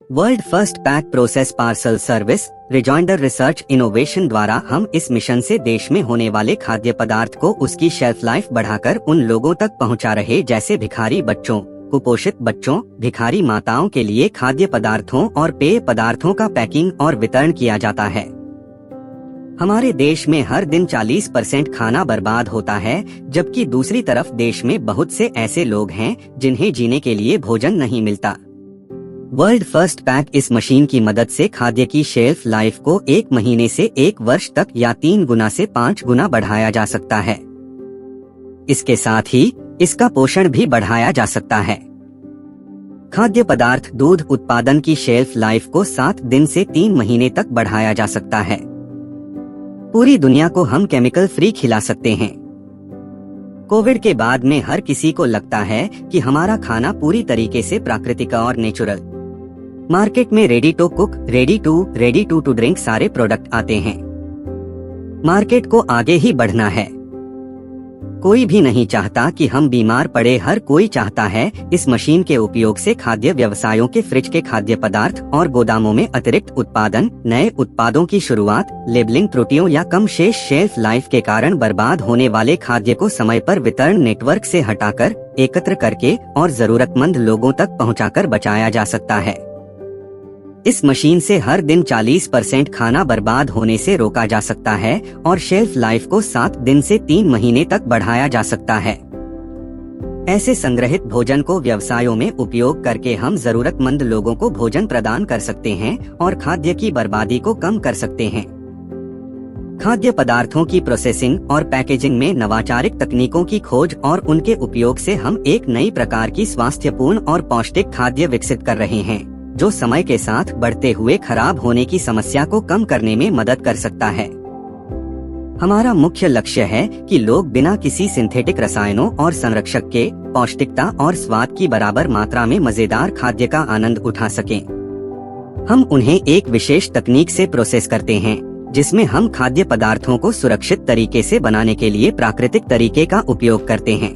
World first pack process parcel service rejoinder research innovation द्वारा हम इस मिशन से देश में होने वाले खाद्य पदार्थ को उसकी शेल्फ लाइफ बढ़ाकर उन लोगों तक पहुंचा रहे जैसे भिखारी बच्चों, कुपोषित बच्चों, भिखारी माताओं के लिए खाद्य पदार्थों और पेय पदार्थों का पैकिंग और वितरण किया जाता है। हमारे देश में हर दिन 40% खाना बर्बाद होता है, जबकि दूसरी तरफ देश में बहुत से ऐसे लोग हैं जिन्हें जीने के लिए भोजन नहीं मिलता। वर्ल्ड फर्स्ट पैक इस मशीन की मदद से खाद्य की शेल्फ लाइफ को 1 महीने से 1 वर्ष तक या 3 गुना से 5 गुना बढ़ाया जा सकता है। इसके साथ ही इसका पोषण भी बढ़ाया जा सकता है। खाद्य पदार्थ दूध उत्पादन की शेल्फ लाइफ को 7 दिन से 3 महीने तक बढ़ाया जा सकता है। पूरी दुनिया को हम केमिकल फ्री खिला सकते हैं। कोविड के बाद में हर किसी को लगता है कि हमारा खाना पूरी तरीके से प्राकृतिक और नेचुरल। मार्केट में ready to cook, ready to drink सारे प्रोडक्ट आते हैं। मार्केट को आगे ही बढ़ना है। कोई भी नहीं चाहता कि हम बीमार पड़े, हर कोई चाहता है इस मशीन के उपयोग से खाद्य व्यवसायों के फ्रिज के खाद्य पदार्थ और गोदामों में अतिरिक्त उत्पादन, नए उत्पादों की शुरुआत, लेबलिंग त्रुटियों या कम शेष शेल्फ लाइफ के कारण बर्बाद होने वाले खाद्य को समय पर वितरण नेटवर्क से हटाकर एकत्र करके और जरूरतमंद लोगों तक पहुंचाकर बचाया जा सकता है। इस मशीन से हर दिन 40% खाना बर्बाद होने से रोका जा सकता है और शेल्फ लाइफ को 7 दिन से 3 महीने तक बढ़ाया जा सकता है। ऐसे संग्रहित भोजन को व्यवसायों में उपयोग करके हम जरूरतमंद लोगों को भोजन प्रदान कर सकते हैं और खाद्य की बर्बादी को कम कर सकते हैं। खाद्य पदार्थों की प्रोसेसिंग और पैकेजिंग में नवाचारिक तकनीकों की खोज और उनके उपयोग से हम एक नई प्रकार की स्वास्थ्यपूर्ण और पौष्टिक खाद्य विकसित कर रहे हैं, जो समय के साथ बढ़ते हुए खराब होने की समस्या को कम करने में मदद कर सकता है। हमारा मुख्य लक्ष्य है कि लोग बिना किसी सिंथेटिक रसायनों और संरक्षक के पौष्टिकता और स्वाद की बराबर मात्रा में मजेदार खाद्य का आनंद उठा सकें। हम उन्हें एक विशेष तकनीक से प्रोसेस करते हैं, जिसमें हम खाद्य पदार्थों को सुरक्षित तरीके से बनाने के लिए प्राकृतिक तरीके का उपयोग करते हैं।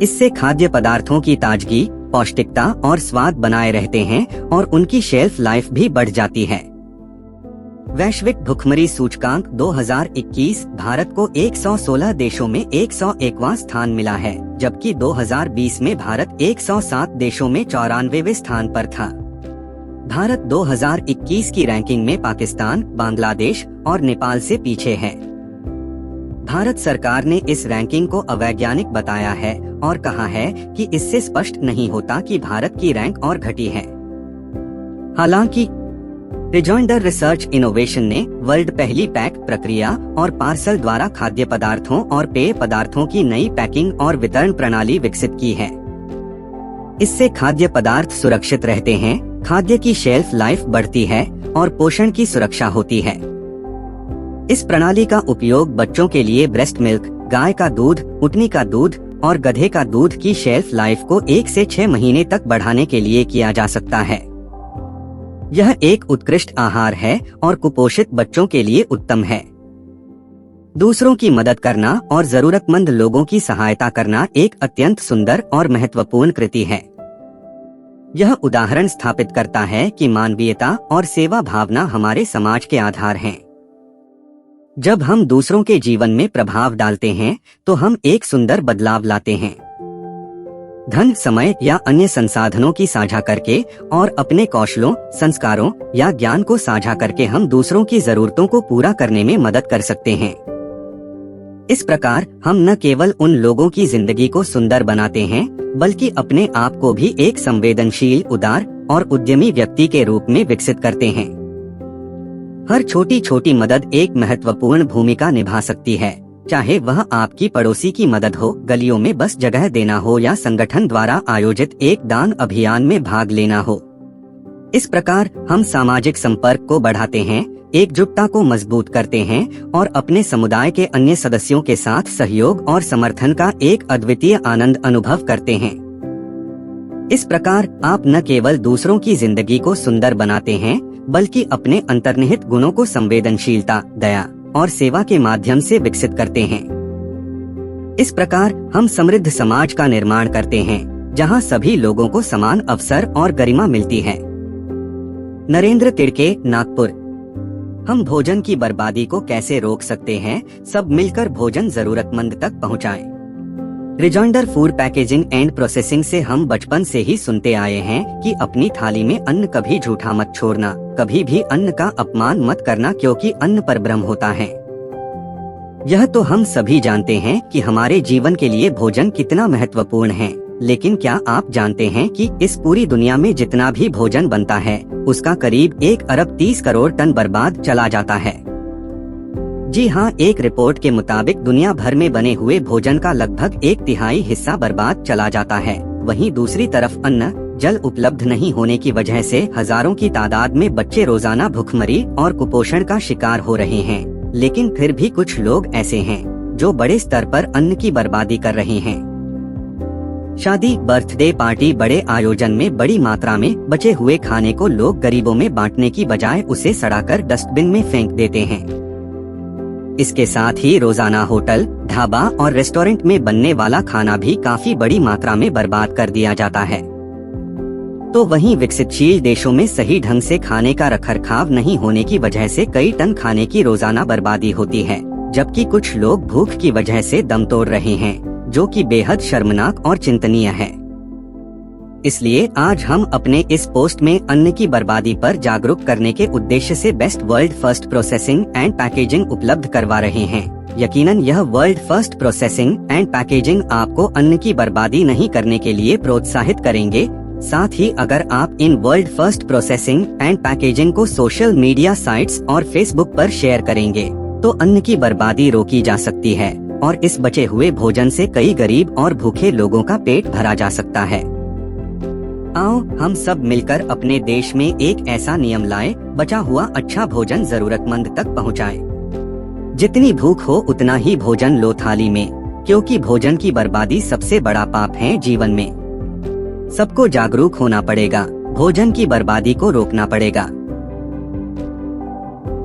इससे खाद्य पदार्थों की ताजगी, पौष्टिकता और स्वाद बनाए रहते हैं और उनकी शेल्फ लाइफ भी बढ़ जाती है। वैश्विक भुखमरी सूचकांक 2021 भारत को 116 देशों में 101वां स्थान मिला है, जबकि 2020 में भारत 107 देशों में 94वें स्थान पर था। भारत 2021 की रैंकिंग में पाकिस्तान, बांग्लादेश और नेपाल से पीछे है। भारत सरकार ने इस रैंकिंग को अवैज्ञानिक बताया है और कहा है कि इससे स्पष्ट नहीं होता कि भारत की रैंक और घटी है। हालांकि रिजॉइंडर रिसर्च इनोवेशन ने वर्ल्ड पहली पैक प्रक्रिया और पार्सल द्वारा खाद्य पदार्थों और पेय पदार्थों की नई पैकिंग और वितरण प्रणाली विकसित की है। इससे खाद्य पदार्थ सुरक्षित रहते हैं, खाद्य की शेल्फ लाइफ बढ़ती है और पोषण की सुरक्षा होती है। इस प्रणाली का उपयोग बच्चों के लिए ब्रेस्ट मिल्क, गाय का दूध, ऊँटनी का दूध और गधे का दूध की शेल्फ लाइफ को 1 से 6 महीने तक बढ़ाने के लिए किया जा सकता है। यह एक उत्कृष्ट आहार है और कुपोषित बच्चों के लिए उत्तम है। दूसरों की मदद करना और जरूरतमंद लोगों की सहायता करना एक अत्यंत सुंदर और महत्वपूर्ण कृति है। यह उदाहरण स्थापित करता है कि मानवीयता और सेवा भावना हमारे समाज के आधार हैं। जब हम दूसरों के जीवन में प्रभाव डालते हैं, तो हम एक सुंदर बदलाव लाते हैं। धन, समय या अन्य संसाधनों की साझा करके और अपने कौशलों, संस्कारों या ज्ञान को साझा करके हम दूसरों की जरूरतों को पूरा करने में मदद कर सकते हैं। इस प्रकार हम न केवल उन लोगों की जिंदगी को सुंदर बनाते हैं, बल्कि अपने आप को भी एक संवेदनशील, उदार और उद्यमी व्यक्ति के रूप में विकसित करते हैं। हर छोटी छोटी मदद एक महत्वपूर्ण भूमिका निभा सकती है, चाहे वह आपकी पड़ोसी की मदद हो, गलियों में बस जगह देना हो या संगठन द्वारा आयोजित एक दान अभियान में भाग लेना हो। इस प्रकार हम सामाजिक संपर्क को बढ़ाते हैं, एकजुटता को मजबूत करते हैं और अपने समुदाय के अन्य सदस्यों के साथ सहयोग और समर्थन का एक अद्वितीय आनंद अनुभव करते हैं। इस प्रकार आप न केवल दूसरों की जिंदगी को सुंदर बनाते हैं, बल्कि अपने अंतर्निहित गुणों को संवेदनशीलता, दया और सेवा के माध्यम से विकसित करते हैं। इस प्रकार हम समृद्ध समाज का निर्माण करते हैं, जहां सभी लोगों को समान अवसर और गरिमा मिलती है। नरेंद्र तिड़के, नागपुर। हम भोजन की बर्बादी को कैसे रोक सकते हैं? सब मिलकर भोजन जरूरतमंद तक पहुंचाएं। Rejoinder food packaging and processing से हम बचपन से ही सुनते आए हैं कि अपनी थाली में अन्न कभी झूठा मत छोड़ना, कभी भी अन्न का अपमान मत करना, क्योंकि अन्न परब्रह्म होता है। यह तो हम सभी जानते हैं कि हमारे जीवन के लिए भोजन कितना महत्वपूर्ण है, लेकिन क्या आप जानते हैं कि इस पूरी दुनिया में जितना भी भोजन बनता है उसका करीब 1 अरब 30 करोड़ टन बर्बाद चला जाता है। जी हाँ, एक रिपोर्ट के मुताबिक दुनिया भर में बने हुए भोजन का लगभग 1/3 हिस्सा बर्बाद चला जाता है। वहीं दूसरी तरफ अन्न, जल उपलब्ध नहीं होने की वजह से हजारों की तादाद में बच्चे रोजाना भुखमरी और कुपोषण का शिकार हो रहे हैं। लेकिन फिर भी कुछ लोग ऐसे हैं जो बड़े स्तर पर अन्न की बर्बादी कर रहे हैं। शादी, बर्थडे पार्टी, बड़े आयोजन में बड़ी मात्रा में बचे हुए खाने को लोग गरीबों में बांटने की बजाय उसे सड़ाकर डस्टबिन में फेंक देते हैं। इसके साथ ही रोजाना होटल, ढाबा और रेस्टोरेंट में बनने वाला खाना भी काफी बड़ी मात्रा में बर्बाद कर दिया जाता है। तो वहीं विकसितशील देशों में सही ढंग से खाने का रखरखाव नहीं होने की वजह से कई टन खाने की रोजाना बर्बादी होती है, जबकि कुछ लोग भूख की वजह से दम तोड़ रहे हैं, जो कि बेहद शर्मनाक और चिंतनीय है। इसलिए आज हम अपने इस पोस्ट में अन्न की बर्बादी पर जागरूक करने के उद्देश्य से best world first processing and packaging उपलब्ध करवा रहे हैं। यकीनन यह world first processing and packaging आपको अन्न की बर्बादी नहीं करने के लिए प्रोत्साहित करेंगे। साथ ही अगर आप in world first processing and packaging को सोशल मीडिया साइट्स और फेसबुक पर शेयर करेंगे तो अन्न की बर्बादी रोकी जा सकती है और इस बचे हुए भोजन से कई गरीब और भूखे लोगों का पेट भरा जा सकता है। आओ हम सब मिलकर अपने देश में एक ऐसा नियम लाएं, बचा हुआ अच्छा भोजन जरूरतमंद तक पहुंचाएं। जितनी भूख हो उतना ही भोजन लो थाली में, क्योंकि भोजन की बर्बादी सबसे बड़ा पाप है जीवन में। सबको जागरूक होना पड़ेगा, भोजन की बर्बादी को रोकना पड़ेगा।